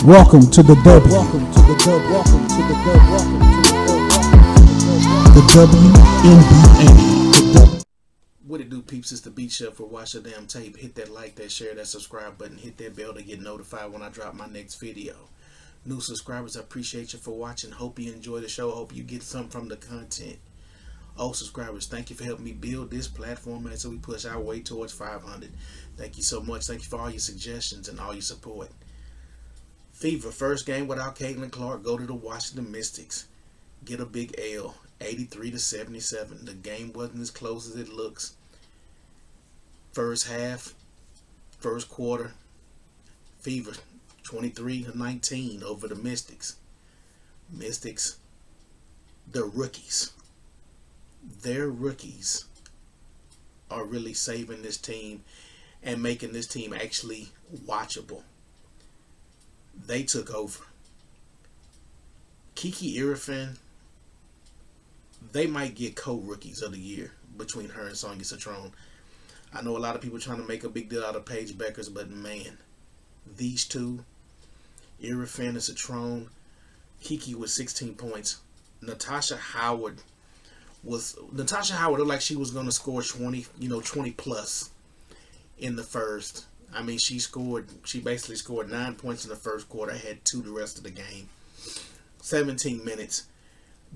Welcome to the W. The WNBA. What it do, peeps? It's the Beat Chef for Watch the Damn Tape. Hit that like, that share, that subscribe button. Hit that bell to get notified when I drop my next video. New subscribers, I appreciate you for watching. Hope you enjoy the show. Hope you get something from the content. Old subscribers, thank you for helping me build this platform as we push our way towards 500. Thank you so much. Thank you for all your suggestions and all your support. Fever, first game without Caitlin Clark. Go to the Washington Mystics. Get a big L, 83-77. The game wasn't as close as it looks. First half, first quarter, Fever 23-19 over the Mystics. Mystics, the rookies. Their rookies are really saving this team and making this team actually watchable. They took over. Kiki Irifin, they might get co-rookies of the year between her and Sonya Citrone. I know a lot of people trying to make a big deal out of Paige Beckers, but man, these two, Irifin and Citrone, Kiki with 16 points. Natasha Howard looked like she was going to score 20 plus in the first. I mean, she basically scored 9 points in the first quarter, had 2 the rest of the game. 17 minutes.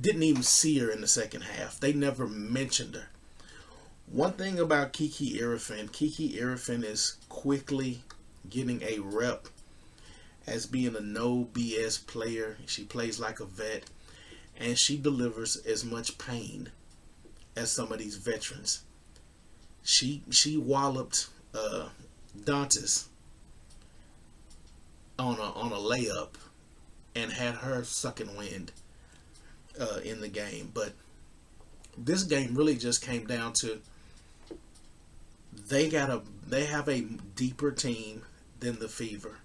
Didn't even see her in the second half. They never mentioned her. One thing about Kiki Irifin is quickly getting a rep as being a no BS player. She plays like a vet, and she delivers as much pain as some of these veterans. She walloped Dantas on a layup and had her sucking wind in the game. But this game really just came down to they have a deeper team than the Fever.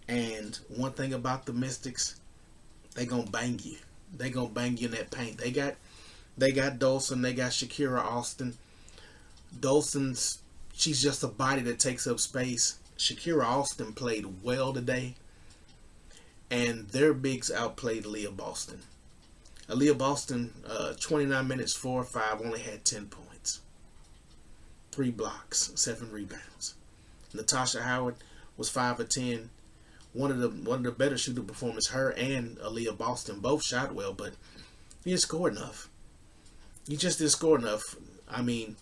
And one thing about the Mystics, they gonna bang you. They gonna bang you in that paint. They got Dolson, they got Shakira Austin. Dolson's, she's just a body that takes up space. Shakira Austin played well today, and their bigs outplayed Aaliyah Boston. Aaliyah Boston, 29 minutes, 4 or 5, only had 10 points, 3 blocks, 7 rebounds. Natasha Howard was 5 of 10. One of the better shooting performers. Her and Aaliyah Boston both shot well, but you didn't score enough. You just didn't score enough. I mean,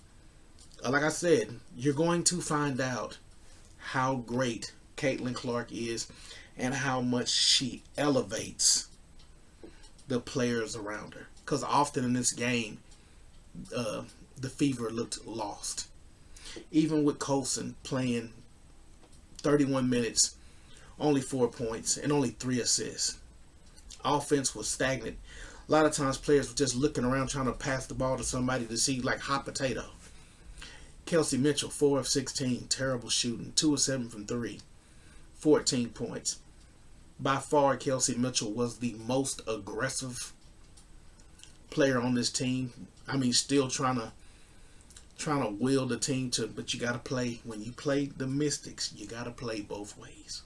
like I said, you're going to find out how great Caitlin Clark is and how much she elevates the players around her. Because often in this game, the Fever looked lost. Even with Colson playing 31 minutes, only 4 points, and only 3 assists. Offense was stagnant. A lot of times players were just looking around trying to pass the ball to somebody to see like hot potato. Kelsey Mitchell, 4 of 16, terrible shooting, 2 of 7 from 3, 14 points. By far, Kelsey Mitchell was the most aggressive player on this team. I mean, still trying to will the team to, but you got to play. When you play the Mystics, you got to play both ways.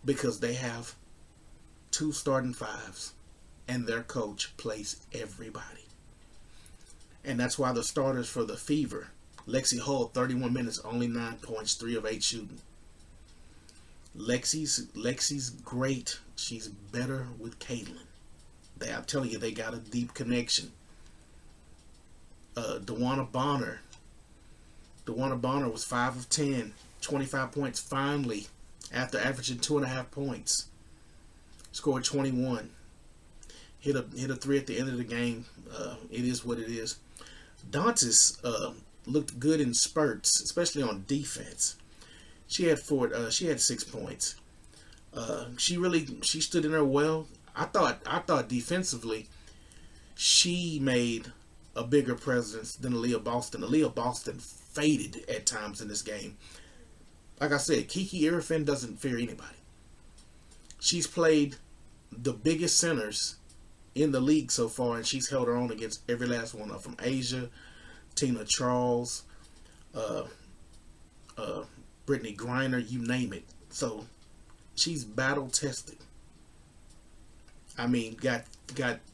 Because they have 2 starting 5s, and their coach plays everybody. And that's why the starters for the Fever, Lexi Hull, 31 minutes, only 9 points, 3 of 8 shooting. Lexi's great. She's better with Caitlin. I'm telling you, they got a deep connection. DeWanna Bonner was 5 of 10, 25 points finally, after averaging 2.5 points. Scored 21. Hit a 3 at the end of the game. It is what it is. Dantas looked good in spurts, especially on defense. She had 6 points. She stood in there well. I thought defensively she made a bigger presence than Aaliyah Boston. Aaliyah Boston faded at times in this game. Like I said, Kiki Irifin doesn't fear anybody. She's played the biggest centers in the league so far, and she's held her own against every last one of them. Asia, Tina Charles, Brittany Griner, you name it. So She's battle tested. I mean, got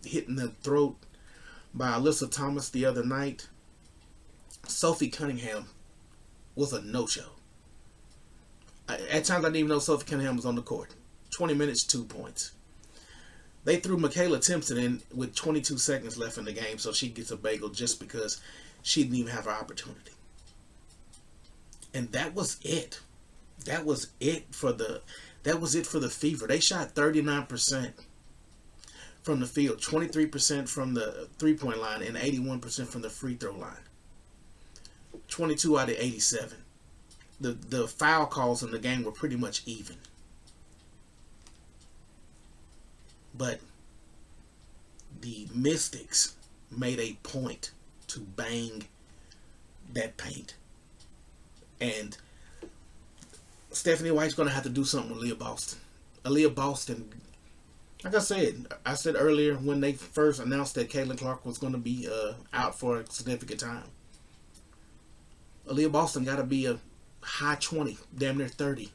hit in the throat by Alyssa Thomas the other night. Sophie Cunningham was a no-show. At times I didn't even know Sophie Cunningham was on the court. 20 minutes, 2 points. They threw Michaela Timpson in with 22 seconds left in the game, so she gets a bagel just because she didn't even have her opportunity. And that was it. That was it for the Fever. They shot 39% from the field, 23% from the three-point line, and 81% from the free throw line. 22 out of 87. The foul calls in the game were pretty much even. But the Mystics made a point to bang that paint. And Stephanie White's going to have to do something with Aaliyah Boston. Aaliyah Boston, like I said earlier when they first announced that Caitlin Clark was going to be out for a significant time. Aaliyah Boston got to be a high 20, damn near 30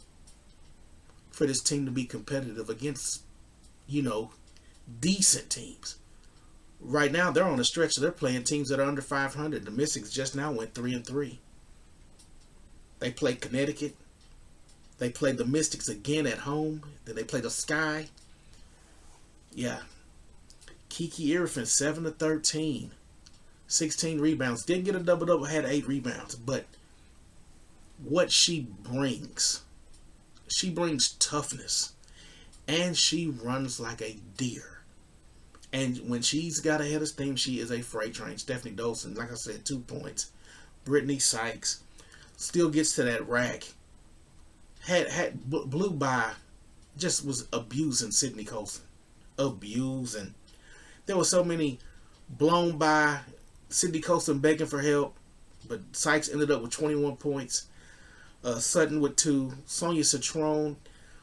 for this team to be competitive against, decent teams. Right now, they're on a stretch. They're playing teams that are under 500. The Mystics just now went 3-3. They played Connecticut. They played the Mystics again at home. Then they played the Sky. Yeah. Kiki Irvin, 7-13. 16 rebounds. Didn't get a double-double, had 8 rebounds. But what she brings toughness. And she runs like a deer. And when she's got a head of steam, she is a freight train. Stephanie Dolson, like I said, 2 points. Brittany Sykes still gets to that rack. Blew by, just was abusing Sydney Colson. Abusing. There were so many blown by. Sydney Colson begging for help, but Sykes ended up with 21 points. Sutton with 2. Sonia Citrone,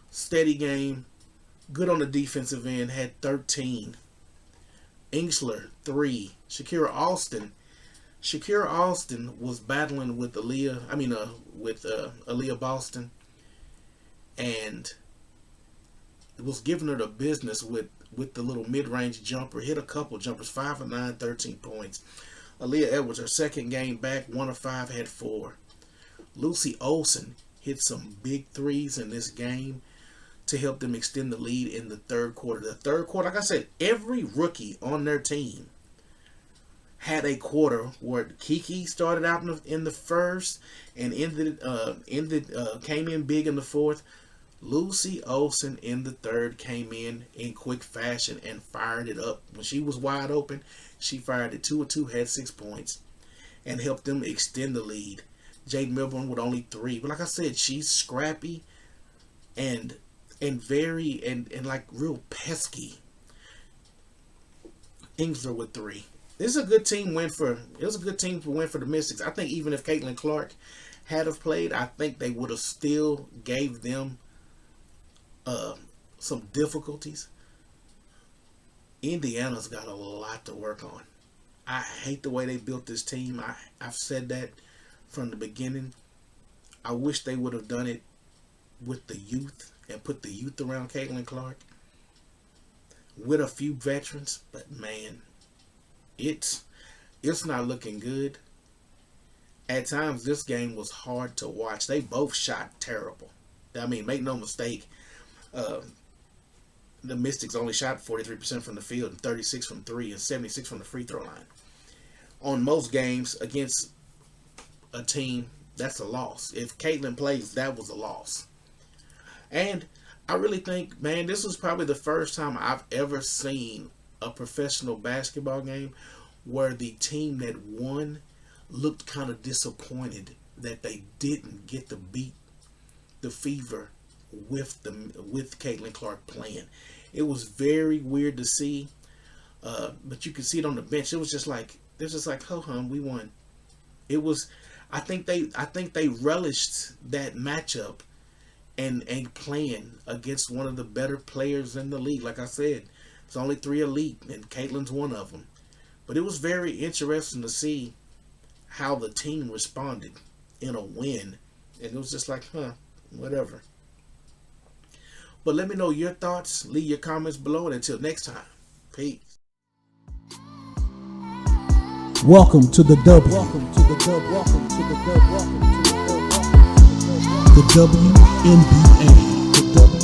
steady game. Good on the defensive end, had 13. Ingsler, 3. Shakira Alston was battling with Aaliyah Boston, and was giving her the business with the little mid-range jumper. Hit a couple jumpers, 5 of 9, 13 points. Aaliyah Edwards, her second game back, 1 of 5, had 4. Lucy Olsen hit some big threes in this game to help them extend the lead in the third quarter. The third quarter, like I said, every rookie on their team had a quarter where Kiki started out in the first and came in big in the fourth. Lucy Olsen in the third came in quick fashion and fired it up. When she was wide open, she fired it 2 of 2, had 6 points, and helped them extend the lead. Jade Milburn with only 3. But like I said, she's scrappy and very like real pesky. Ingsler with 3. This is a good team win for the Mystics. I think even if Caitlin Clark had have played, I think they would have still gave them some difficulties. Indiana's got a lot to work on. I hate the way they built this team. I've said that from the beginning. I wish they would have done it with the youth and put the youth around Caitlin Clark with a few veterans. But man, it's not looking good. At times, this game was hard to watch. They both shot terrible. I mean, make no mistake, the Mystics only shot 43% from the field and 36 from 3 and 76 from the free throw line. On most games against a team, that's a loss. If Caitlin plays, that was a loss. And I really think, man, this was probably the first time I've ever seen a professional basketball game where the team that won looked kind of disappointed that they didn't get to beat the Fever with Caitlin Clark playing. It was very weird to see, but you could see it on the bench. It was just like ho hum, we won. It was. I think they relished that matchup and playing against one of the better players in the league. Like I said, it's only 3 elite, and Caitlin's one of them. But it was very interesting to see how the team responded in a win, and it was just like, whatever. But let me know your thoughts. Leave your comments below. And until next time, peace. Welcome to the W. Welcome to the W. Welcome to the W. Welcome to the W. The WNBA. The W.